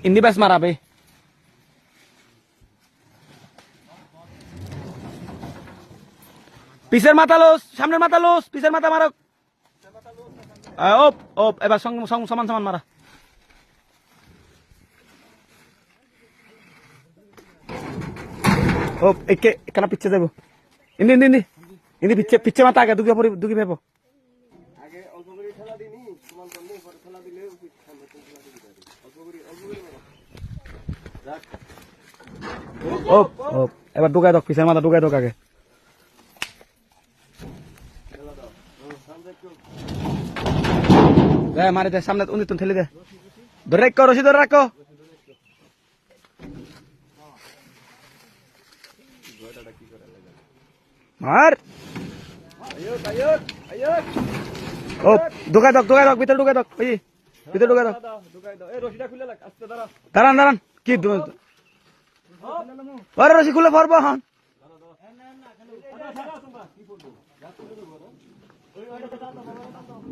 Ini bas marabe. পিছের মাথা loose, সামনের মাথা লুজ, পিছের মাথা মারো। ওপ ওপ, এবার সমান সমান মারা। ওপ একে কেন পিছে যাবো? ইন্দি ইন্দি ইন্দি ইন্দি পিছে পিছে মাথা আগে দুগি ভেবো। আগে অল্প করে ঠেলা দিনি, সমান করলে পরে ঠেলা দিলে অল্প করে ওপ ওপ, এবার ঢুকাই দাও, পিছের মাথা ঢুকাই দাও আগে। মারি দে, সামনে উনি তুমি ঠেলে দে, ধরে রাখো, রশি ধরে রাখো। মার ও, ঢুকাই দাও ভিতরে ঢুকাই দাও, ওই ভিতরে ঢুকাই দাও। দাঁড়ান দাঁড়ান, কি রশি খুলে পড়বো হন।